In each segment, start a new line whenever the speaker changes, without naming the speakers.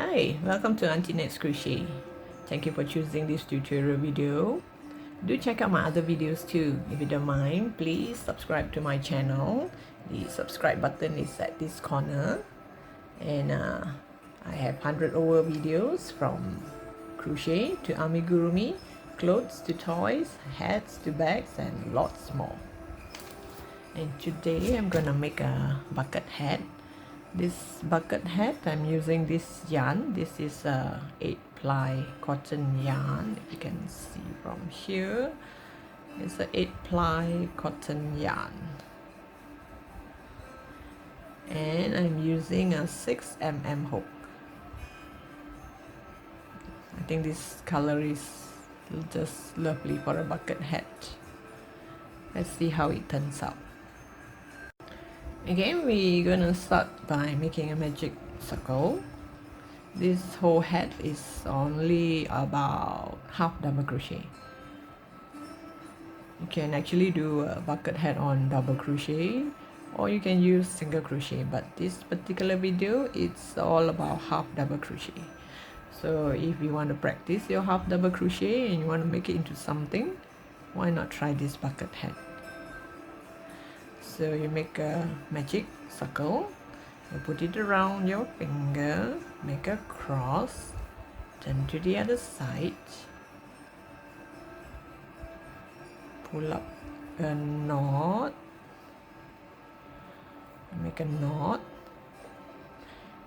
Hi, welcome to Auntie Nat's Crochet. Thank you for choosing this tutorial video. Do check out my other videos too. If you don't mind, please subscribe to my channel. The subscribe button is at this corner. And I have 100 over videos from crochet to amigurumi, clothes to toys, hats to bags, and lots more. And today I'm gonna make a bucket hat. This bucket hat, I'm using this yarn. This is a 8-ply cotton yarn. If you can see from here, it's a 8-ply cotton yarn. And I'm using a 6mm hook. I think this color is just lovely for a bucket hat. Let's see how it turns out. Again, we're gonna start by making a magic circle. This whole hat is only about half double crochet. You can actually do a bucket hat on double crochet, or you can use single crochet, but this particular video it's all about half double crochet. So if you want to practice your half double crochet and you want to make it into something, why not try this bucket hat? So you make a magic circle, you put it around your finger, make a cross, turn to the other side, pull up a knot, make a knot,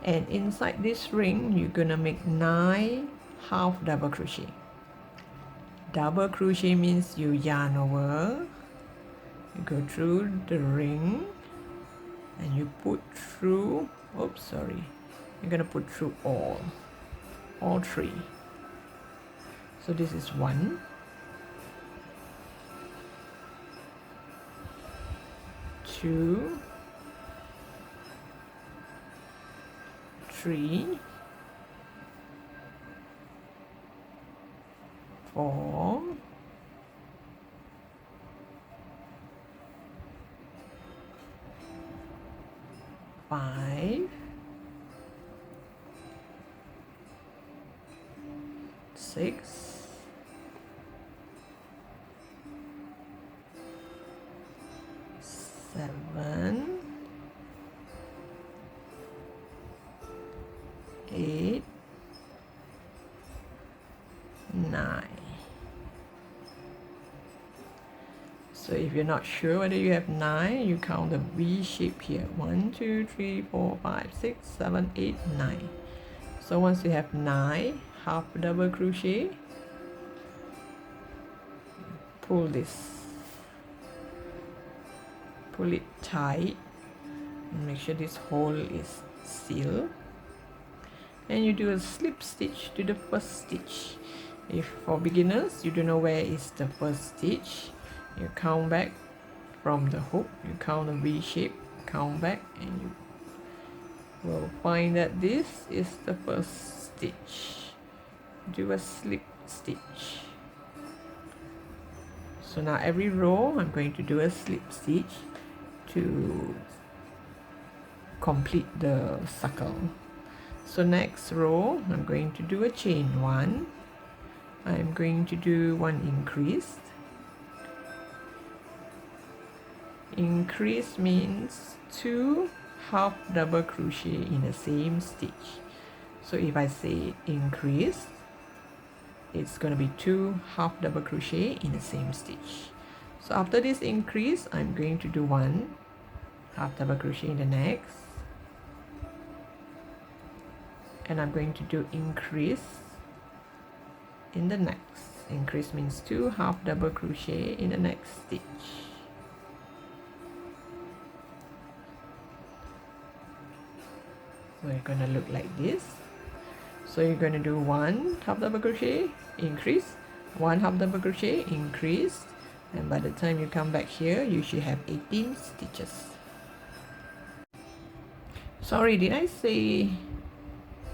and inside this ring you're gonna make 9 half double crochet. Double crochet means you yarn over, you go through the ring and you put through, oops, sorry, you're gonna put through all 3. So this is 1, 2, 3, 4, 5, 6, 7, 8, 9. So if you're not sure whether you have 9, you count the V shape here. 1, 2, 3, 4, 5, 6, 7, 8, 9. So once you have 9 half double crochet, pull this, pull it tight, and make sure this hole is sealed. And you do a slip stitch to the first stitch. If for beginners you don't know where is the first stitch, you count back from the hook, you count a V shape, count back, and you will find that this is the first stitch. Do a slip stitch. So now every row I'm going to do a slip stitch to complete the circle. So next row I'm going to do a chain 1. I'm going to do 1 increase. Increase means 2 half double crochet in the same stitch. So if I say increase, it's going to be 2 half double crochet in the same stitch. So after this increase, I'm going to do 1 half double crochet in the next, and I'm going to do increase in the next. Increase means 2 half double crochet in the next stitch. So it's going to look like this. So you're going to do 1 half double crochet, increase, 1 half double crochet, increase, and by the time you come back here you should have 18 stitches. Sorry, did I say,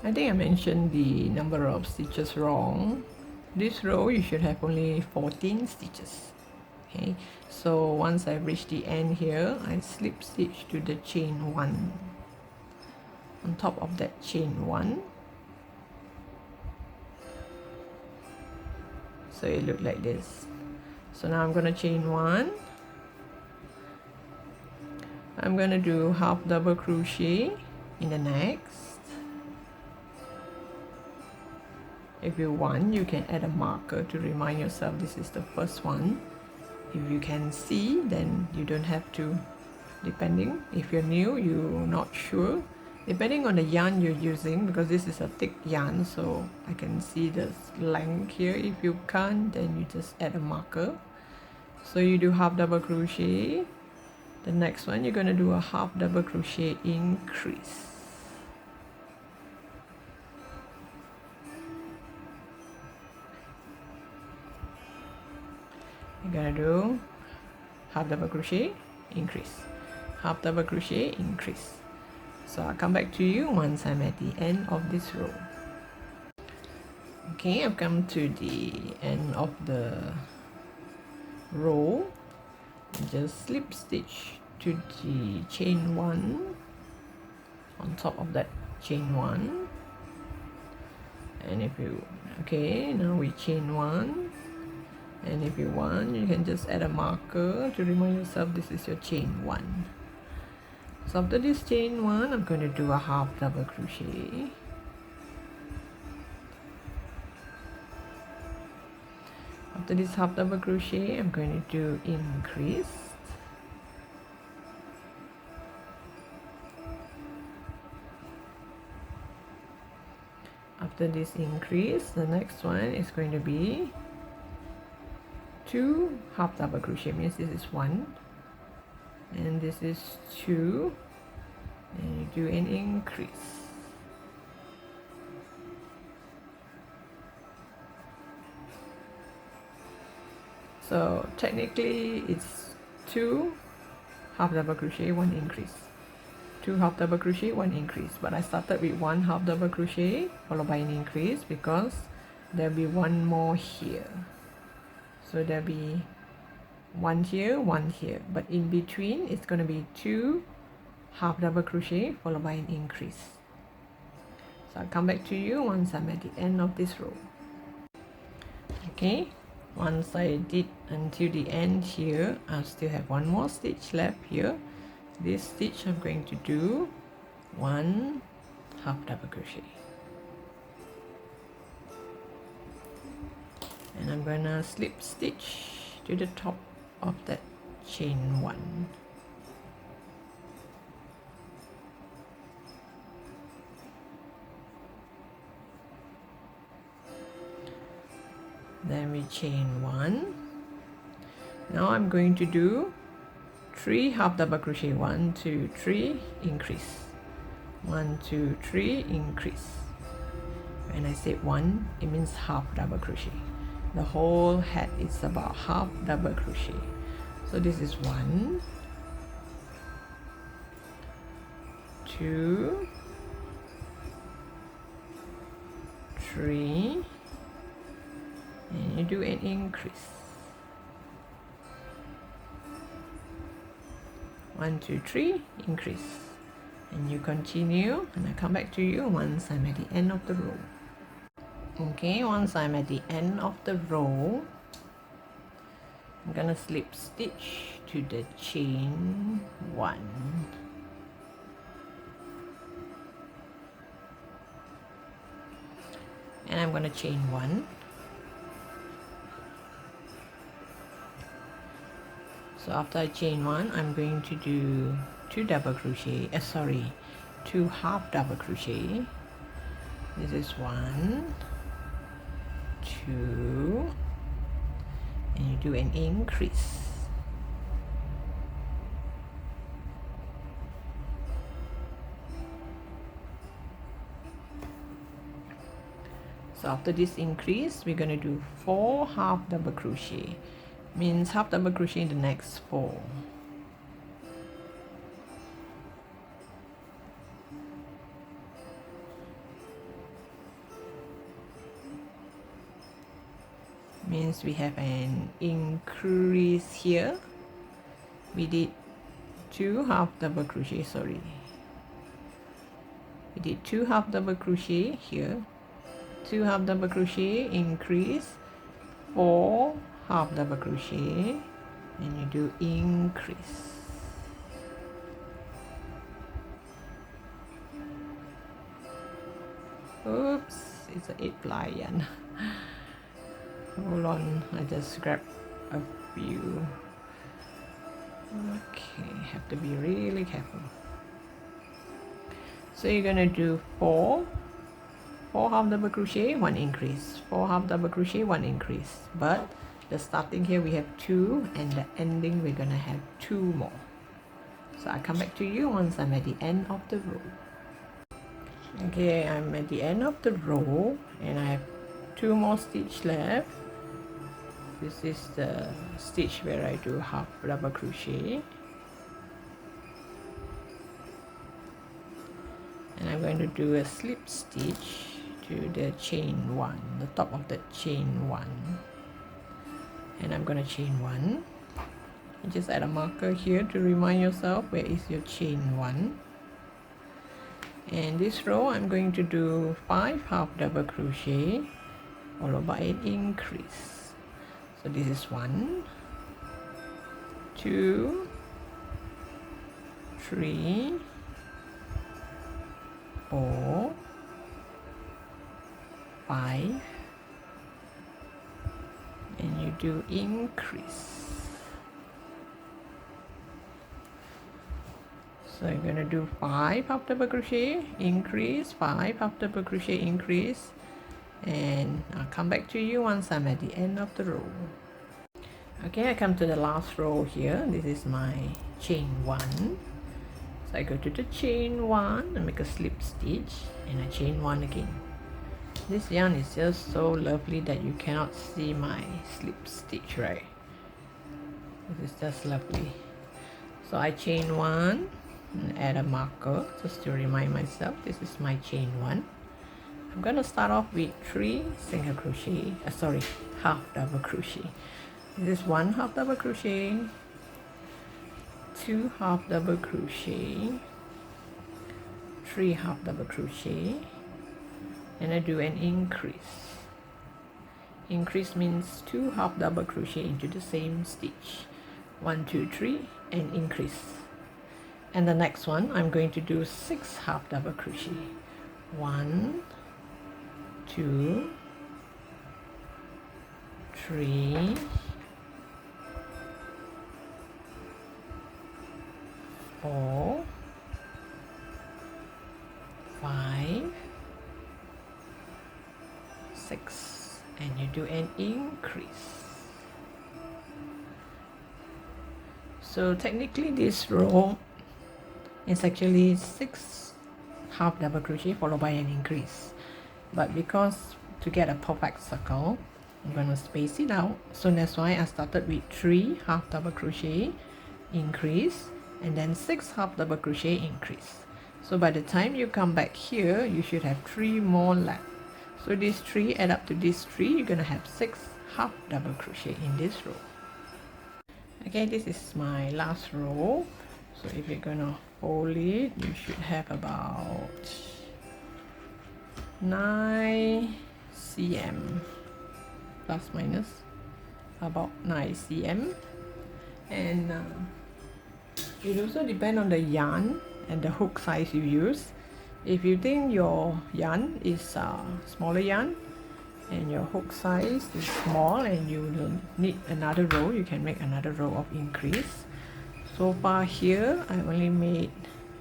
I think I mentioned the number of stitches wrong. This row you should have only 14 stitches. Okay, so once I reach the end here, I slip stitch to the chain 1. On top of that chain 1, so it looked like this. So now I'm gonna chain one. I'm gonna do half double crochet in the next. If you want, you can add a marker to remind yourself this is the first one. If you can see, then you don't have to, depending. If you're new, you're not sure, depending on the yarn you're using, because this is a thick yarn, so I can see the length here. If you can't, then you just add a marker. So you do half double crochet. The next one, you're going to do a half double crochet increase. You're going to do half double crochet increase, half double crochet increase. So I'll come back to you once I'm at the end of this row. Okay, I've come to the end of the row. Just slip stitch to the chain one on top of that chain one, and if you, okay, now we chain one, and if you want, you can just add a marker to remind yourself this is your chain one. So after this chain one, I'm going to do a half double crochet. After this half double crochet, I'm going to do increase. After this increase, the next one is going to be 2 half double crochet, means this is 1 and this is 2, and you do an increase. So technically it's 2 half double crochet, 1 increase, 2 half double crochet, 1 increase, but I started with 1 half double crochet followed by an increase because there'll be 1 more here. So there'll be 1 here, 1 here, but in between it's going to be 2 half double crochet followed by an increase. So I'll come back to you once I'm at the end of this row. Okay, once I did until the end here, I still have 1 more stitch left here. This stitch I'm going to do 1 half double crochet, and I'm gonna slip stitch to the top of that chain 1. Then we chain 1. Now I'm going to do 3 half double crochet, 1 2 3 increase, 1 2 3 increase. When I say 1, it means half double crochet. The whole hat is about half double crochet. So this is 1 2 3, and you do an increase, 1 2 3 increase, and you continue, and I come back to you once I'm at the end of the row. Okay, once I'm at the end of the row, I'm gonna slip stitch to the chain 1. And I'm gonna chain 1. So after I chain 1, I'm going to do 2 double crochet, 2 half double crochet. This is 1 2, and you do an increase. So after this increase, we're going to do 4 half double crochet, means half double crochet in the next 4. Means we have an increase here. We did 2 half double crochet, we did 2 half double crochet here, 2 half double crochet, increase, 4 half double crochet and you do increase. Oops, it's an 8 ply yarn. Hold on, I just grabbed a few. Okay, have to be really careful. So you're gonna do 4 half double crochet, 1 increase, 4 half double crochet, 1 increase. But the starting here we have 2 and the ending we're gonna have 2 more. So I come back to you once I'm at the end of the row. Okay, I'm at the end of the row and I have 2 more stitch left. This is the stitch where I do half double crochet. And I'm going to do a slip stitch to the chain 1, the top of the chain 1. And I'm going to chain 1. You just add a marker here to remind yourself where is your chain 1. And this row I'm going to do 5 half double crochet followed by an increase. So this is 1, 2, 3, 4, 5, and you do increase. So you're going to do 5 half double crochet, increase, 5 half double crochet, increase, and I'll come back to you once I'm at the end of the row. Okay, I come to the last row here. This is my chain 1. So I go to the chain 1 and make a slip stitch and I chain 1 again. This yarn is just so lovely that you cannot see my slip stitch, right? This is just lovely. So I chain 1 and add a marker just to remind myself this is my chain 1. I'm going to start off with 3 single crochet, half double crochet. This is 1 half double crochet, 2 half double crochet, 3 half double crochet, and I do an increase. Increase means 2 half double crochet into the same stitch. 1, 2, 3 and increase. And the next one I'm going to do 6 half double crochet. 1, 2, 3, 4, 5, 6, and you do an increase. So technically this row is actually 6 half double crochet followed by an increase, but because to get a perfect circle I'm going to space it out, so that's why I started with 3 half double crochet, increase, and then 6 half double crochet, increase. So by the time you come back here you should have 3 more left. So these 3 add up to these 3, you're going to have 6 half double crochet in this row. Okay, this is my last row. So if you're gonna fold it, you should have about 9 cm plus minus about 9 cm, and it also depends on the yarn and the hook size you use. If you think your yarn is smaller yarn and your hook size is small and you need another row, you can make another row of increase. So far here I only made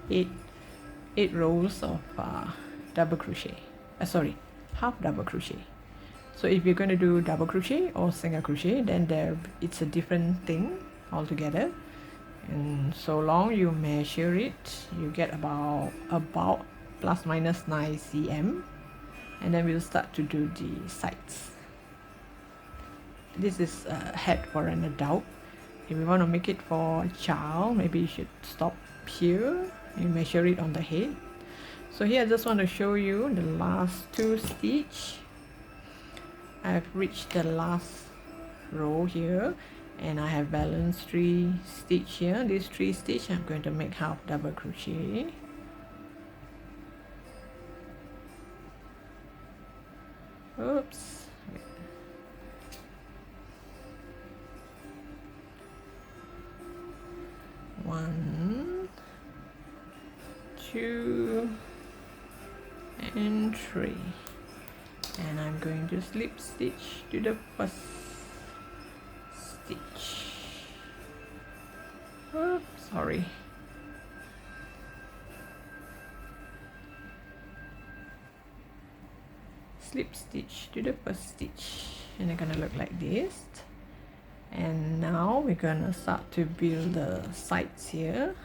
8 rows of double crochet, half double crochet. So if you're going to do double crochet or single crochet, then it's a different thing altogether. And so long you measure it, you get about plus minus 9 cm, and then we'll start to do the sides. This is a head for an adult. If you want to make it for a child, maybe you should stop here. You measure it on the head. So here I just want to show you the last 2 stitch. I've reached the last row here and I have balanced 3 stitch here. These 3 stitch I'm going to make half double crochet. Oops. 2 and 3, and I'm going to slip stitch to the first stitch. Oops, sorry. Slip stitch to the first stitch, and they're gonna look like this. And now we're gonna start to build the sides here.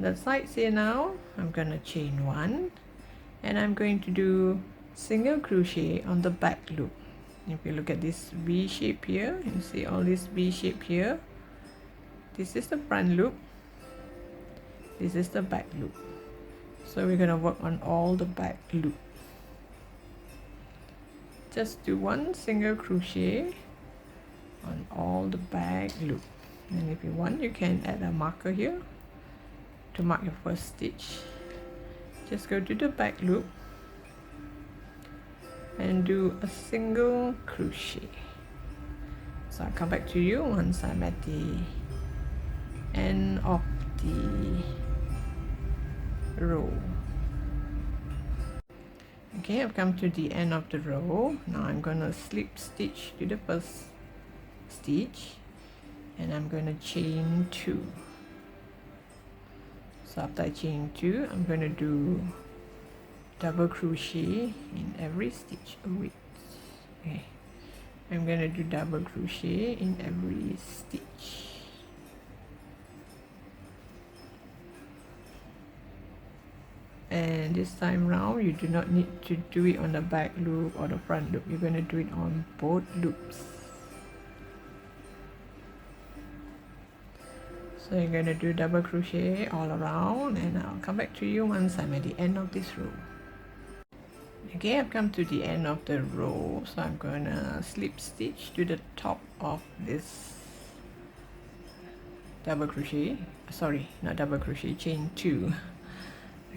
The sides here now, I'm gonna chain 1, and I'm going to do single crochet on the back loop. If you look at this V shape here, you see all this V shape here. This is the front loop, this is the back loop. So we're gonna work on all the back loop. Just do 1 single crochet on all the back loop, and if you want, you can add a marker here to mark your first stitch. Just go to the back loop and do a single crochet. So I'll come back to you once I'm at the end of the row. Okay, I've come to the end of the row. Now I'm gonna slip stitch to the first stitch, and I'm gonna chain 2. So after I chain 2, I'm gonna do double crochet in every stitch. Oh wait, okay, I'm gonna do double crochet in every stitch. And this time round, you do not need to do it on the back loop or the front loop. You're going to do it on both loops. So you're going to do double crochet all around, and I'll come back to you once I'm at the end of this row. Okay, I've come to the end of the row, so I'm going to slip stitch to the top of this double crochet. Sorry, not double crochet, chain 2.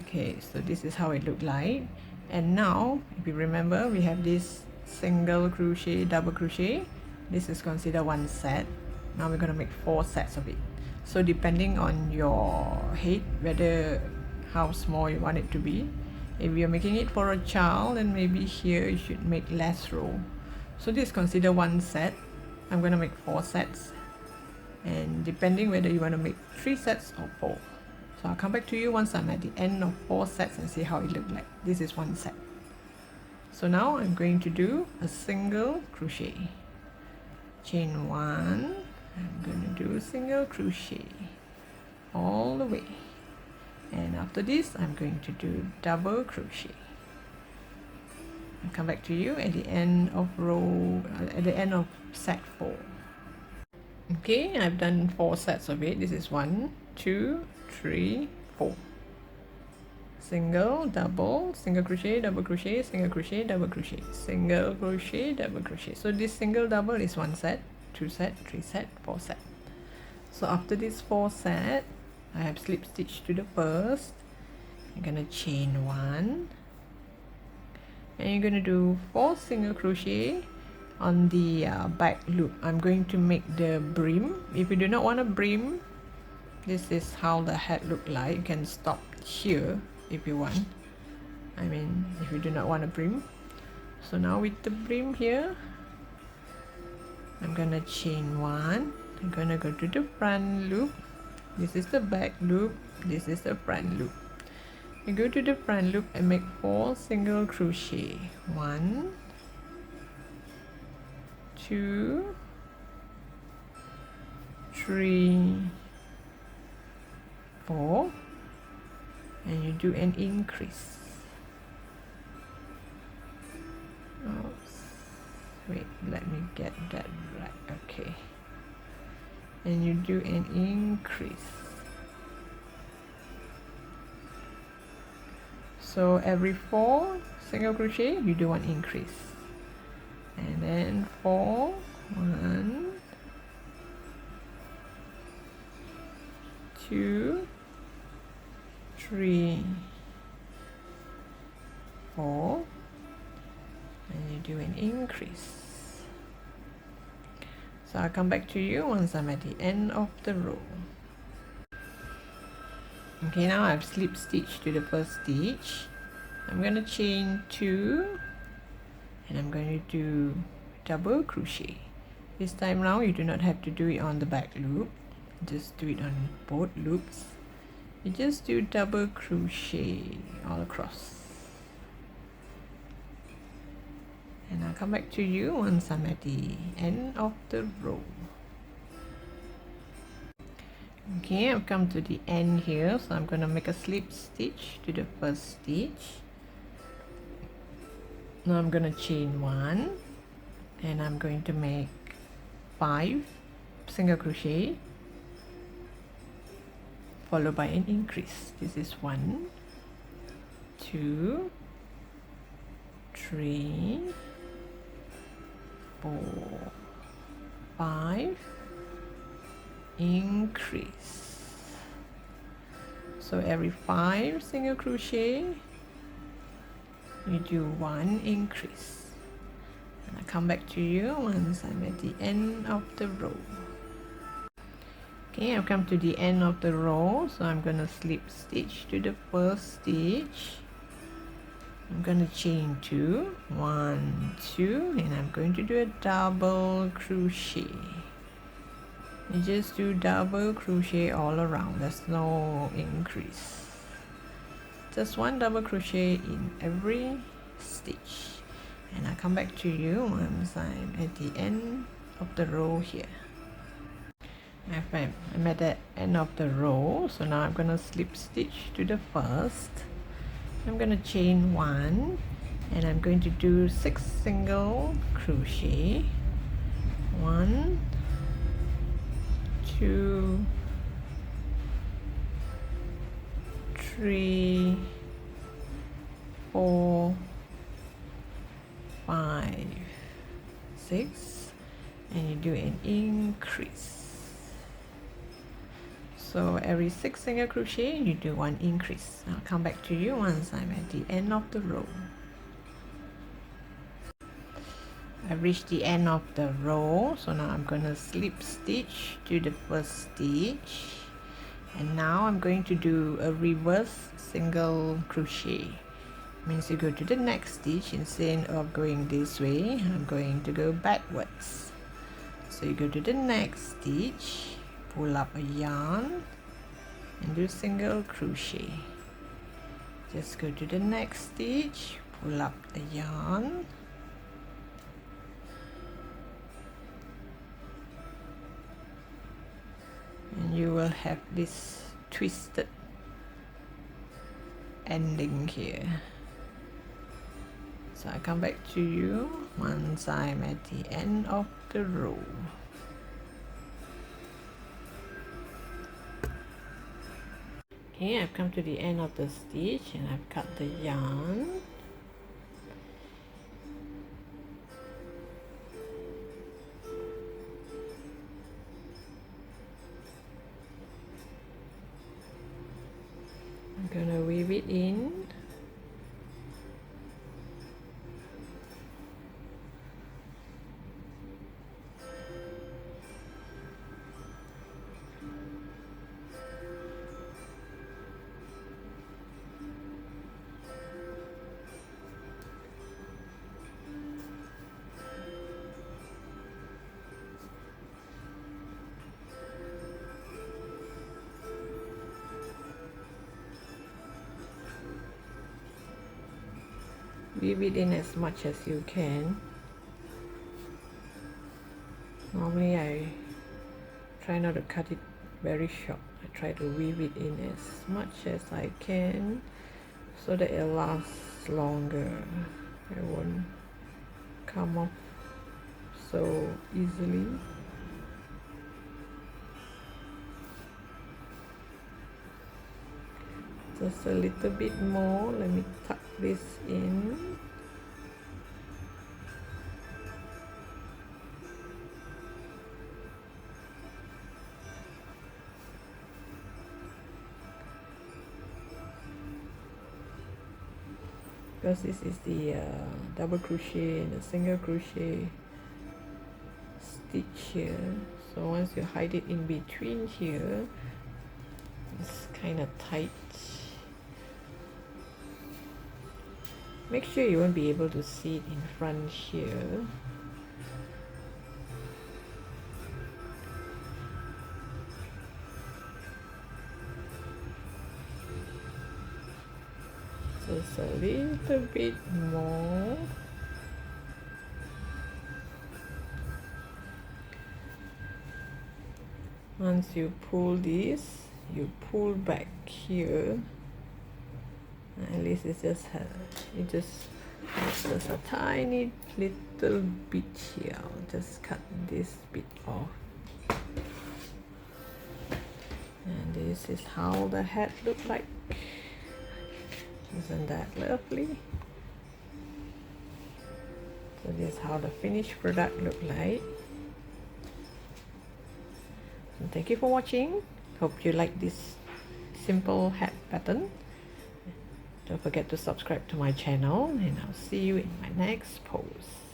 Okay, so this is how it looked like. And now, if you remember, we have this single crochet, double crochet. This is considered 1 set. Now we're going to make 4 sets of it. So depending on your head, whether how small you want it to be. If you're making it for a child, then maybe here you should make less row. So this is considered 1 set. I'm going to make 4 sets. And depending whether you want to make 3 sets or 4. So I'll come back to you once I'm at the end of 4 sets and see how it looked like. This is 1 set. So now I'm going to do a single crochet. Chain 1. I'm going to do a single crochet all the way. And after this, I'm going to do double crochet. I'll come back to you at the end of set 4. Okay, I've done 4 sets of it. This is 1, 2, 3, 4. Single, double, single crochet, double crochet, single crochet, double crochet, single crochet, double crochet. So this single double is 1 set, 2 set, 3 set, 4 set. So after this 4 set, I have slip stitch to the first. I'm gonna chain 1, and you're gonna do 4 single crochet on the back loop. I'm going to make the brim. If you do not want a brim, this is how the hat look like. You can stop here if you want. I mean, if you do not want a brim. So now with the brim here, I'm gonna chain 1. I'm gonna go to the front loop. This is the back loop. This is the front loop. You go to the front loop and make 4 single crochet. 1, 2, 3, 4, and you do an increase. Oops. Wait, let me get that right. Okay, and you do an increase. So every 4 single crochet you do 1 increase, and then 4, 1, 2, 3, 4, and you do an increase. So I'll come back to you once I'm at the end of the row. Okay, now I've slip stitched to the first stitch. I'm going to chain 2 and I'm going to do double crochet. This time round you do not have to do it on the back loop, just do it on both loops. You just do double crochet all across, and I'll come back to you once I'm at the end of the row. Okay, I've come to the end here, so I'm going to make a slip stitch to the first stitch. Now I'm going to chain 1 and I'm going to make 5 single crochet followed by an increase. This is 1, 2, 3, 4, 5, increase. So every 5 single crochet you do 1 increase, and I come back to you once I'm at the end of the row. Okay, I've come to the end of the row, so I'm gonna slip stitch to the first stitch. I'm gonna chain 2, 1, 2, and I'm going to do a double crochet. You just do double crochet all around, there's no increase. Just 1 double crochet in every stitch, and I come back to you once I'm at the end of the row here. I'm at the end of the row, so now I'm gonna slip stitch to the first. I'm gonna chain 1 and I'm going to do 6 single crochet. 1, 2, 3, 4, 5, 6, and you do an increase. So every 6 single crochet you do 1 increase. I'll come back to you once I'm at the end of the row. I've reached the end of the row, so now I'm going to slip stitch to the first stitch, and now I'm going to do a reverse single crochet. Means you go to the next stitch. Instead of going this way, I'm going to go backwards. So you go to the next stitch, pull up a yarn and do single crochet. Just go to the next stitch, pull up the yarn and you will have this twisted ending here. So I come back to you once I'm at the end of the row. Okay, I've come to the end of the stitch and I've cut the yarn. I'm gonna weave it in. Weave it in as much as you can. Normally I try not to cut it very short. I try to weave it in as much as I can so that it lasts longer. It won't come off so easily. Just a little bit more. Let me tuck this in. Because this is the double crochet and a single crochet stitch here. So once you hide it in between here, It's kind of tight. Make sure you won't be able to see it in front here. Just a little bit more. Once you pull this, you pull back here. At least it's just just a tiny little bit here. I'll just cut this bit off. And this is how the hat looks like. Isn't that lovely? So this is how the finished product looks like. And thank you for watching. Hope you like this simple hat pattern. Don't forget to subscribe to my channel, and I'll see you in my next post.